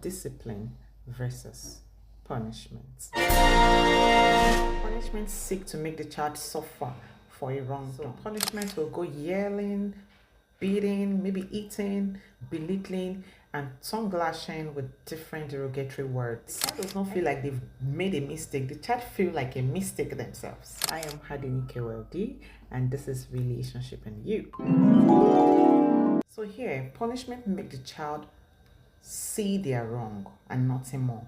Discipline versus punishment. Punishments seek to make the child suffer for a wrong. So punishment will go yelling, beating, maybe eating, belittling, and tongue lashing with different derogatory words. The child does not feel like they've made a mistake. The child feel like a mistake themselves. I am Hadinike KWLD, and this is Relationship and You. So here, punishment make the child see their wrong and nothing more.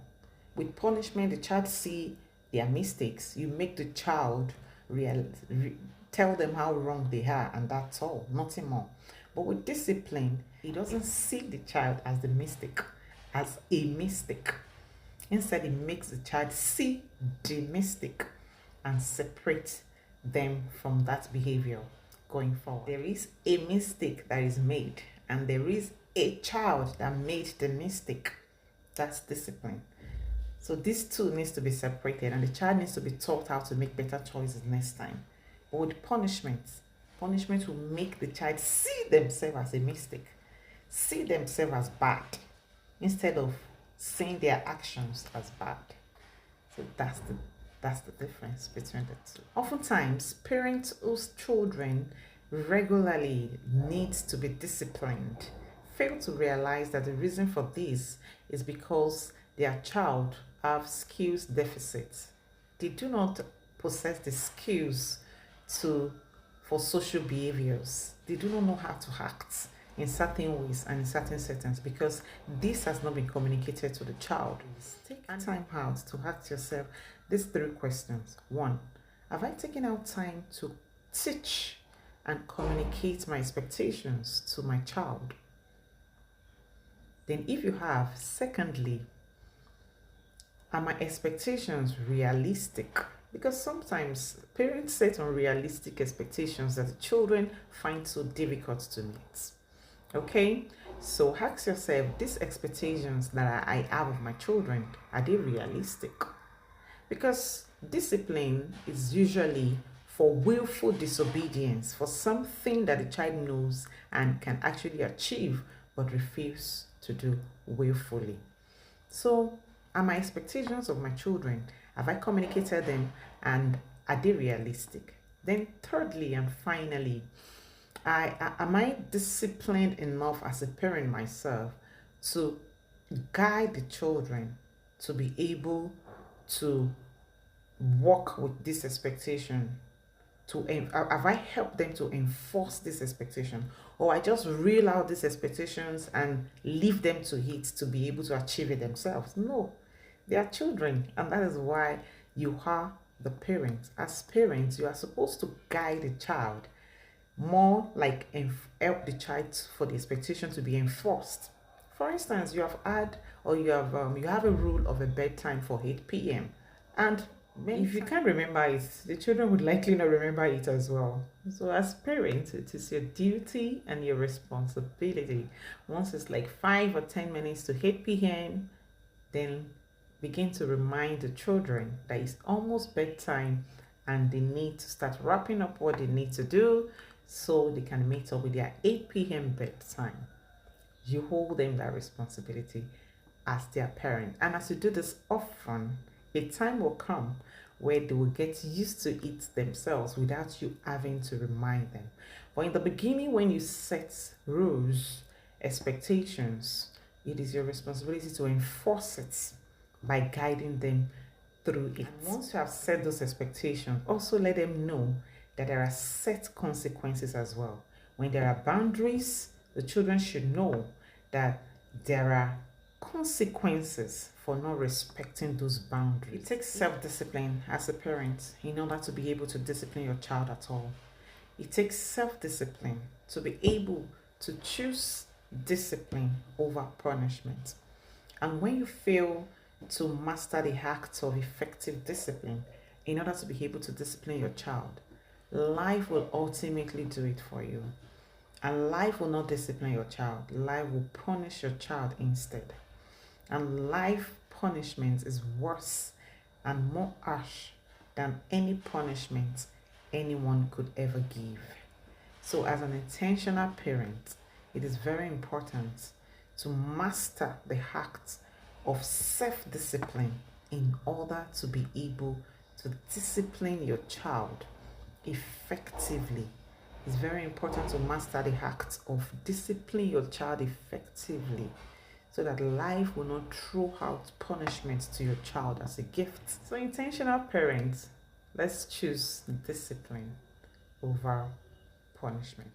With punishment, the child see their mistakes. You make the child tell them how wrong they are, and that's all, nothing more. But with discipline, he doesn't see the child as the mistake, as a mistake. Instead, it makes the child see the mistake and separate them from that behavior going forward. There is a mistake that is made, and there is a child that made the mistake. That's discipline. So these two needs to be separated, and the child needs to be taught how to make better choices next time. But with punishment will make the child see themselves as a mistake, see themselves as bad, instead of seeing their actions as bad. So that's the difference between the two. Oftentimes, parents whose children regularly needs to be disciplined fail to realize that the reason for this is because their child have skills deficits. They do not possess the skills for social behaviors. They do not know how to act in certain ways and in certain settings because this has not been communicated to the child. Take time out to ask yourself these three questions. 1, have I taken out time to teach and communicate my expectations to my child? Then if you have, secondly, are my expectations realistic? Because sometimes parents set unrealistic expectations that the children find so difficult to meet. Okay, so ask yourself, these expectations that I have of my children, are they realistic? Because discipline is usually for willful disobedience, for something that the child knows and can actually achieve but refuse to do willfully. So are my expectations of my children, have I communicated them, and are they realistic? Then thirdly and finally, am I disciplined enough as a parent myself to guide the children to be able to work with this expectation? Have I helped them to enforce this expectation, or I just reel out these expectations and leave them to it to be able to achieve it themselves? No, they are children, and that is why you are the parent. As parents, you are supposed to guide the child more, like help the child for the expectation to be enforced. For instance, you have a rule of a bedtime for 8 p.m. and if you can't remember it, the children would likely not remember it as well. So as parents, it is your duty and your responsibility. Once it's like 5 or 10 minutes to 8 p.m., then begin to remind the children that it's almost bedtime and they need to start wrapping up what they need to do so they can meet up with their 8 p.m. bedtime. You hold them that responsibility as their parent. And as you do this often, a time will come where they will get used to it themselves without you having to remind them. But in the beginning, when you set rules, expectations, it is your responsibility to enforce it by guiding them through it. And once you have set those expectations, also let them know that there are set consequences as well. When there are boundaries, the children should know that there are consequences for not respecting those boundaries. It takes self-discipline as a parent in order to be able to discipline your child at all. It takes self-discipline to be able to choose discipline over punishment. And when you fail to master the act of effective discipline in order to be able to discipline your child, life will ultimately do it for you. And life will not discipline your child. Life will punish your child instead. And life punishment is worse and more harsh than any punishment anyone could ever give. So as an intentional parent, it is very important to master the act of self-discipline in order to be able to discipline your child effectively. It's very important to master the act of discipline your child effectively so that life will not throw out punishment to your child as a gift. So intentional parents, let's choose discipline over punishment.